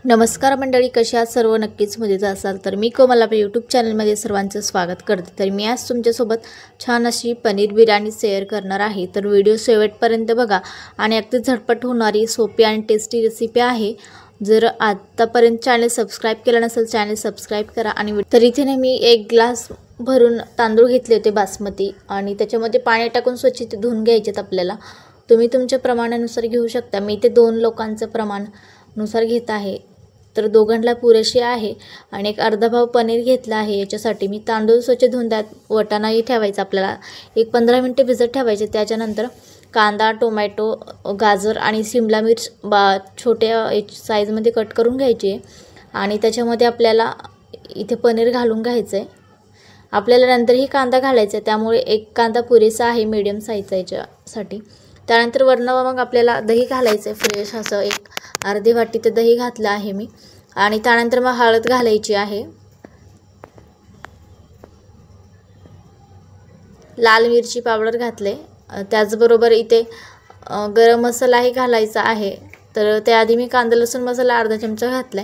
नमस्कार मंडळी, कशा आहात सर्व? नक्कीच मजेत असाल तर मी कोमल आपल्या यूट्यूब चॅनलमध्ये सर्वांचं स्वागत करते। तर मी आज तुमच्यासोबत छान अशी पनीर बिर्याणी शेअर करणार आहे। तर व्हिडिओ शेवटपर्यंत बघा आणि अगदी झटपट होणारी सोपी आणि टेस्टी रेसिपी आहे। जर आतापर्यंत चॅनल सबस्क्राइब केलं नसेल चॅनल सबस्क्राइब करा। आणि तर इथे मी 1 ग्लास भरून तांदूळ घेतले होते बासमती आणि त्याच्यामध्ये पाणी टाकून स्वच्छ ते धुवून घ्यायचे। आपल्याला तुम्ही तुमच्या प्रमाणानुसार घेऊ शकता। मी इथे 2 लोकांचं प्रमाणानुसार घेत आहे, तर दोघांना पुरेशी आहे। आणि एक अर्धा पाव पनीर घेतला आहे। याच्यासाठी मी तांदूळ स्वच्छ धुवून त्यात वाटाणाही ठेवायचा, आपल्याला एक 15 मिनिटे भिजत ठेवायचे। त्याच्यानंतर कांदा, टोमॅटो, गाजर आणि शिमला मिर्च छोट्या साईजमध्ये कट करून घ्यायची आणि त्याच्यामध्ये आपल्याला इथे पनीर घालून घ्यायचं आहे। आपल्याला नंतरही कांदा घालायचा आहे, त्यामुळे एक कांदा पुरेसा आहे मीडियम साईजचा याच्यासाठी। त्यानंतर वरनं मग आपल्याला दही घालायचं आहे, फ्रेश असं एक अर्धी वाटी ते दही घातलं आहे मी। आणि त्यानंतर मग हळद घालायची आहे, लाल मिरची पावडर घातले, त्याचबरोबर इथे गरम मसालाही घालायचा आहे। तर त्याआधी मी कांदा लसूण मसाला अर्धा चमचा घातला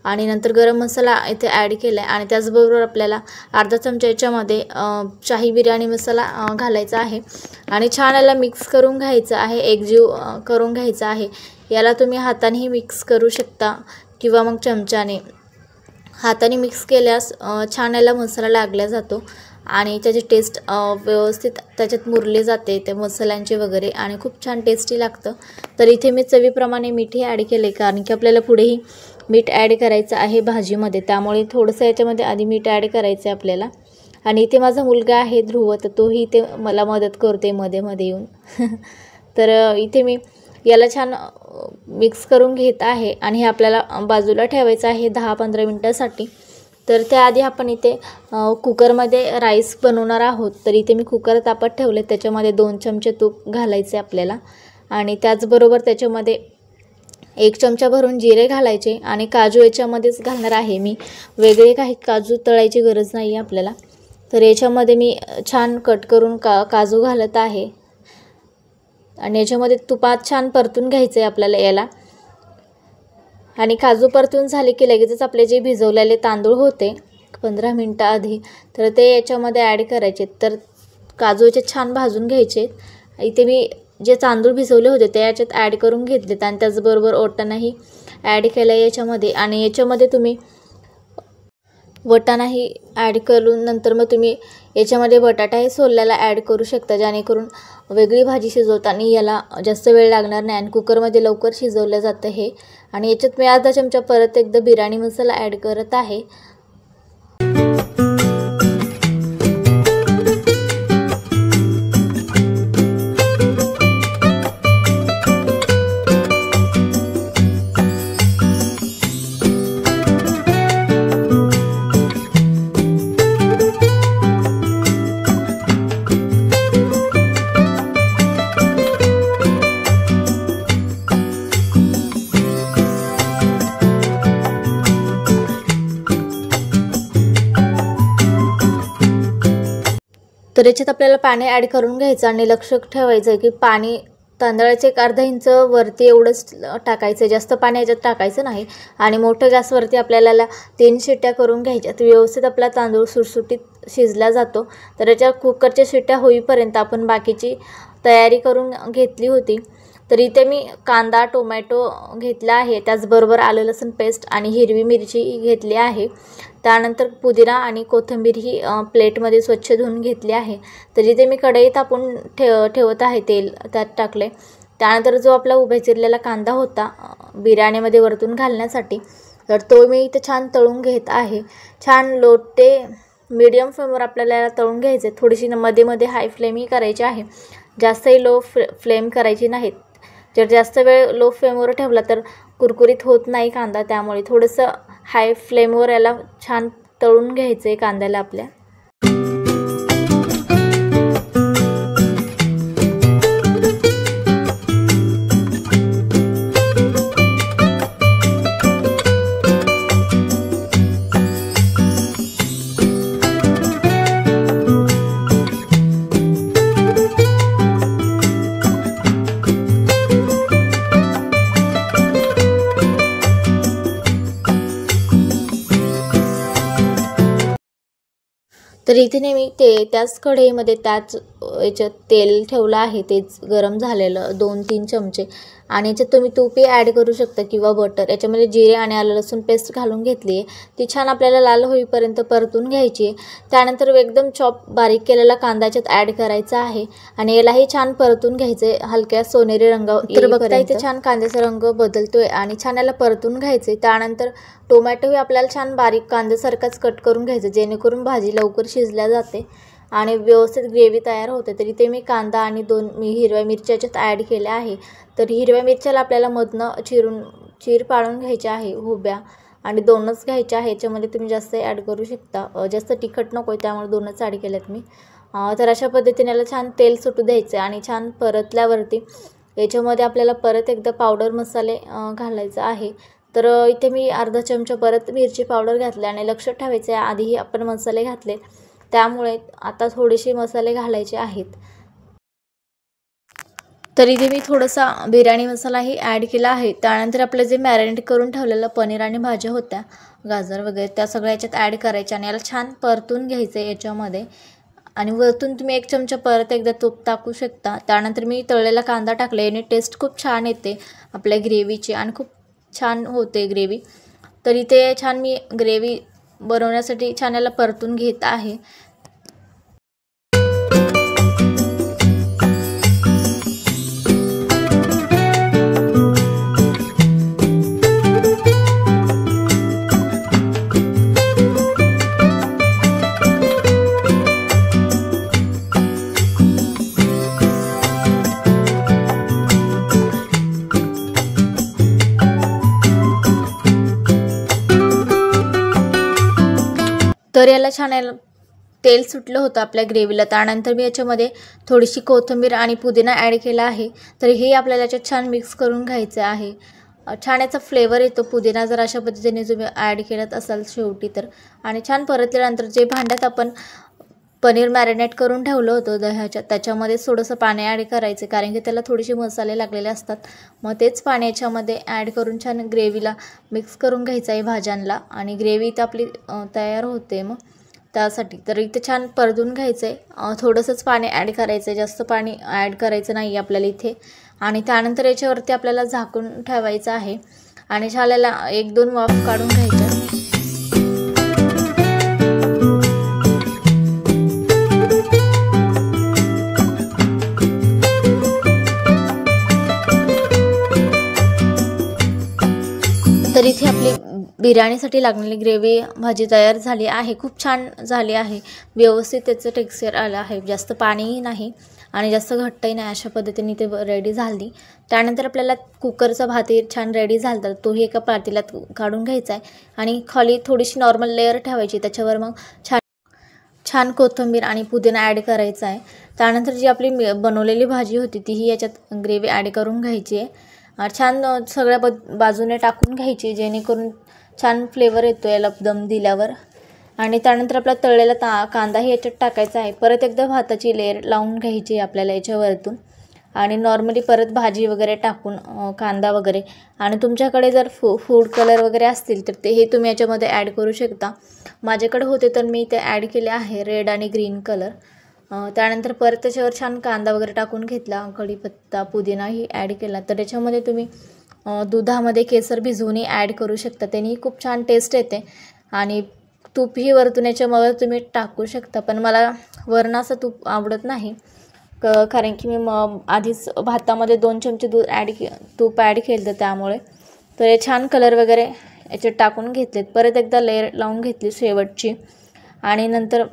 आणि नंतर गरम मसाला इथे ॲड केला आणि त्याचबरोबर आपल्याला अर्धा चमचा याच्यामध्ये शाही बिर्याणी मसाला घालायचा आहे आणि छान याला मिक्स करून घ्यायचं आहे, एकजीव करून घ्यायचं आहे। याला तुम्ही हातानेही मिक्स करू शकता किंवा मग चमच्याने। हाताने मिक्स केल्यास छान याला मसाला लागला जातो आणि त्याची टेस्ट व्यवस्थित त्याच्यात मुरली जाते त्या मसाल्यांचे वगैरे आणि खूप छान टेस्टी लागतं। तर इथे मी चवीप्रमाणे मीठही ॲड केले, कारण की आपल्याला पुढेही मीठ ॲड करायचं आहे भाजीमध्ये, त्यामुळे थोडंसं याच्यामध्ये आधी मीठ ॲड करायचं आहे आपल्याला। आणि इथे माझा मुलगा आहे ध्रुव, तर तोही इथे मला मदत करते मध्ये मध्ये येऊन तर इथे मी याला छान मिक्स करून घेत आहे आणि हे आपल्याला बाजूला ठेवायचं आहे 10-15 मिनिटांसाठी। तर त्याआधी आपण इथे कुकरमध्ये राईस बनवणार आहोत। तर इथे मी कुकर तापत ठेवले, त्याच्यामध्ये 2 चमचे तूप घालायचे आपल्याला आणि त्याचबरोबर त्याच्यामध्ये 1 चमचा भरून जिरे घालायचे आणि काजू याच्यामध्येच घालणार आहे मी, वेगळे काही काजू तळायची गरज नाही आहे आपल्याला। तर याच्यामध्ये मी छान कट करून काजू घालत आहे आणि याच्यामध्ये तुपात छान परतून घ्यायचं आहे आपल्याला याला। आणि काजू परतून झाले की लगेचच आपले जे भिजवलेले तांदूळ होते 15 मिनिटं आधी, तर ते याच्यामध्ये ॲड करायचे। तर काजू याचे छान भाजून घ्यायचे। इथे मी जे तांदूळ भिजवले होते ते याच्यात ॲड करून घेतलेत आणि त्याचबरोबर वाटाणाही ॲड केलं याच्यामध्ये। आणि याच्यामध्ये तुम्ही वाटाणाही ॲड करून नंतर मग तुम्ही याच्यामध्ये बटाटाही सोललेला ॲड करू शकता, जेणेकरून वेगळी भाजी शिजवताना याला जास्त वेळ लागणार नाही आणि कुकरमध्ये लवकर शिजवलं जातं हे। आणि याच्यात मी अर्धा चमचा परत एकदा बिर्याणी मसाला ॲड करत आहे। तर याच्यात आपल्याला पाणी ॲड करून घ्यायचं आणि लक्ष ठेवायचं की पाणी तांदळाचे 1 अर्धा इंच वरती एवढंच टाकायचं, जास्त पाणी याच्यात टाकायचं नाही। आणि मोठ्या गॅसवरती आपल्याला 3 शिट्ट्या करून घ्यायच्या, तर व्यवस्थित आपला तांदूळ सुटसुटीत शिजला जातो। तर याच्या कुकरच्या शिट्ट्या होईपर्यंत आपण बाकीची तयारी करून घेतली होती। तर इथे मी कांदा, टोमॅटो घेतला आहे, त्याचबरोबर आलं लसूण पेस्ट आणि हिरवी मिरची घेतली आहे। त्यानंतर पुदिना आणि कोथिंबीर ही प्लेटमध्ये स्वच्छ धुवून घेतली आहे। तर इथे मी कढई तापून ठेवत आहे, तेल त्यात टाकले। त्यानंतर जो आपला उभ्या चिरलेला कांदा होता बिर्याणीमध्ये वरतून घालण्यासाठी, तर तो मी इथे छान तळून घेत आहे। छान लो ते मीडियम फ्लेमवर आपल्याला याला तळून घ्यायचं आहे। थोडीशी मध्ये मध्ये हाय फ्लेमही करायची आहे, जास्तही लो फ्लेम करायची नाही। जर जास्त वेळ लो फ्लेमवर ठेवला तर कुरकुरीत होत नाही कांदा, त्यामुळे थोडंसं हाय फ्लेमवर याला छान तळून घ्यायचं आहे कांद्याला आपल्या। तर इथे मी त्याच कढईमध्ये त्याच याच्यात तेल ठेवलं आहे, तेच गरम झालेलं 2-3 चमचे, आणि याच्यात तुम्ही तूपही ॲड करू शकता किंवा बटर. याच्यामध्ये जिरे आणि आलं लसूण पेस्ट घालून घेतली आहे. ती छान आपल्याला लाल होईपर्यंत परतून घ्यायची आहे. त्यानंतर एकदम बारीक केलेला कांदा याच्यात ॲड करायचा आहे आणि यालाही छान परतून घ्यायचं आहे हलक्या सोनेरी रंगावर. तर बघता इथे छान कांद्याचा रंग बदलतोय आणि छान याला परतून घ्यायचं आहे. त्यानंतर टोमॅटोही आपल्याला छान बारीक कांद्यासारखाच कट करून घ्यायचं, जेणेकरून भाजी लवकर शिजल्या जाते आणि व्यवस्थित ग्रेव्ही तयार होते. तर इथे मी कांदा आणि 2 हिरव्या मिरच्या याच्यात ॲड केल्या आहे. तर हिरव्या मिरच्याला आपल्याला मधनं चीर पाडून घ्यायच्या आहे उभ्या, आणि 2च घ्यायच्या आहे. याच्यामध्ये तुम्ही जास्त ॲड करू शकता, जास्त तिखट नको आहे त्यामुळे 2च ॲड केल्यात मी. तर अशा पद्धतीने याला छान तेल सुटू द्यायचं आणि छान परतल्यावरती याच्यामध्ये आपल्याला परत एकदा पावडर मसाले घालायचा आहे. तर इथे मी अर्धा चमचा परत मिरची पावडर घातली आणि लक्षात ठेवायचं आहे आधीही आपण मसाले घातले, त्यामुळे आता थोडेसे मसाले घालायचे आहेत. तर इथे मी थोडासा बिर्याणी मसालाही ॲड केला आहे. त्यानंतर आपलं जे मॅरिनेट करून ठेवलेलं पनीर आणि भाज्या होत्या, गाजर वगैरे, त्या सगळ्या याच्यात ॲड करायच्या आणि याला छान परतून घ्यायचं आहे याच्यामध्ये. आणि वरतून तुम्ही 1 चमचा परत एकदा तूप टाकू शकता. त्यानंतर मी तळलेला कांदा टाकला, याने टेस्ट खूप छान येते आपल्या ग्रेव्हीची आणि खूप छान होते ग्रेव्ही. तर इथे छान मी ग्रेव्ही बनवण्यासाठी छान याला परतून घेत आहे. तर याला छान तेल सुटलं होतं आपल्या ग्रेव्हीला. त्यानंतर मी याच्यामध्ये थोडीशी कोथिंबीर आणि पुदिना ॲड केला आहे. तर हे आपल्याला याच्यात छान मिक्स करून घ्यायचं आहे. छान याचा फ्लेवर येतो पुदिना जर अशा पद्धतीने तुम्ही ॲड केलात असाल शेवटी तर. आणि छान परतल्यानंतर जे भांड्यात आपण पनीर मॅरिनेट करून ठेवलं होतं दह्याच्या, त्याच्यामध्ये थोडंसं पाणी ॲड करायचं, कारण की त्याला थोडेसे मसाले लागलेले असतात. मग तेच पाणी याच्यामध्ये ॲड करून छान ग्रेव्हीला मिक्स करून घ्यायचं आहे भाज्यांना, आणि ग्रेव्ही इथं आपली तयार होते मग त्यासाठी. तर इथे छान परतून घ्यायचं आहे. थोडंसंच पाणी ॲड करायचं आहे, जास्त पाणी ॲड करायचं नाही आपल्याला इथे. आणि त्यानंतर याच्यावरती आपल्याला झाकून ठेवायचं आहे आणि छाल्याला 1-2 वाफ काढून घ्यायच्या. तर इथे आपली बिर्याणीसाठी लागलेली ग्रेव्ही भाजी तयार झाली आहे. खूप छान झाली आहे, व्यवस्थित त्याचं टेक्स्चर आलं आहे, जास्त पाणीही नाही आणि जास्त घट्टही नाही, अशा पद्धतीने ते रेडी झाली. त्यानंतर आपल्याला कुकरचा भातही छान रेडी झाला, तर तोही एका पातेल्यात काढून घ्यायचा आहे आणि खाली थोडीशी नॉर्मल लेअर ठेवायची, त्याच्यावर मग छान कोथिंबीर आणि पुदिना ॲड करायचा आहे. त्यानंतर जी आपली बनवलेली भाजी होती तीही याच्यात ग्रेव्ही ॲड करून घ्यायची आहे. छान सगळ्या बाजूने टाकून घ्यायची, जेणेकरून छान फ्लेवर येतो याला दम दिल्यावर. आणि त्यानंतर आपला तळलेला कांदाही याच्यात टाकायचा आहे. परत एकदा भाताची लेअर लावून घ्यायची आपल्याला याच्यावरतून, आणि नॉर्मली परत भाजी वगैरे टाकून कांदा वगैरे. आणि तुमच्याकडे जर फूड कलर वगैरे असतील तर हे तुम्ही याच्यामध्ये ॲड करू शकता. माझ्याकडे होते तर मी ते ॲड केले आहे, रेड आणि ग्रीन कलर. त्यानंतर परत त्याच्यावर छान कांदा वगैरे टाकून घेतला, कढीपत्ता पुदिनाही ॲड केला. तर त्याच्यामध्ये तुम्ही दुधामध्ये केसर भिजवूनही ॲड करू शकता, त्यानेही खूप छान टेस्ट येते. आणि तूपही वरतून याच्यामध्ये तुम्ही टाकू शकता, पण मला वरण असं तूप आवडत नाही, कारण की मी आधीच भातामध्ये 2 चमचे तूप ॲड केलं त्यामुळे. तर हे छान कलर वगैरे याच्यात टाकून घेतलेत. परत एकदा लेअर लावून घेतली शेवटची, आणि नंतर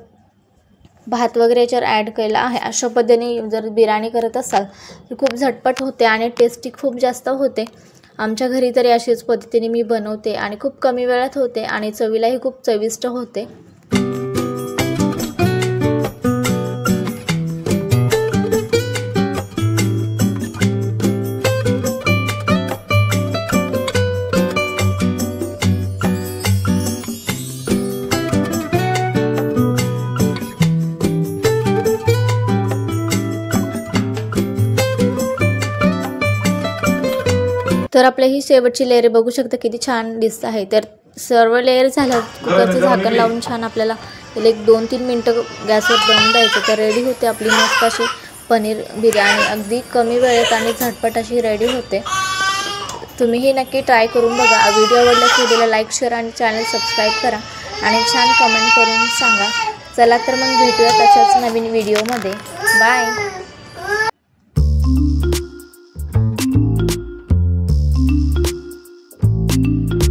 भात वगैरे याच्यावर ॲड केला आहे. अशा पद्धतीने जर बिर्याणी करत असाल तर खूप झटपट होते आणि टेस्टी खूप जास्त होते. आमच्या घरी तरी अशाच पद्धतीने मी बनवते आणि खूप कमी वेळात होते आणि चवीलाही खूप चविष्ट होते. तर आपल्या ही शेवटची लेअर बघू शकता किती छान दिसत आहे. तर सर्व लेअर झालं, कुकरचं झाकण लावून छान आपल्याला तिला एक 2-3 मिनटं गॅसवर दम द्यायचं, तर रेडी होते आपली मस्त अशी पनीर बिर्याणी. अगदी कमी वेळेत आणि झटपट अशी रेडी होते. तुम्हीही नक्की ट्राय करून बघा. व्हिडिओ आवडल्यास व्हिडिओला लाईक, शेअर आणि चॅनल सबस्क्राईब करा आणि छान कमेंट करून सांगा. चला तर मग भेटूया तशाच नवीन व्हिडिओमध्ये. बाय.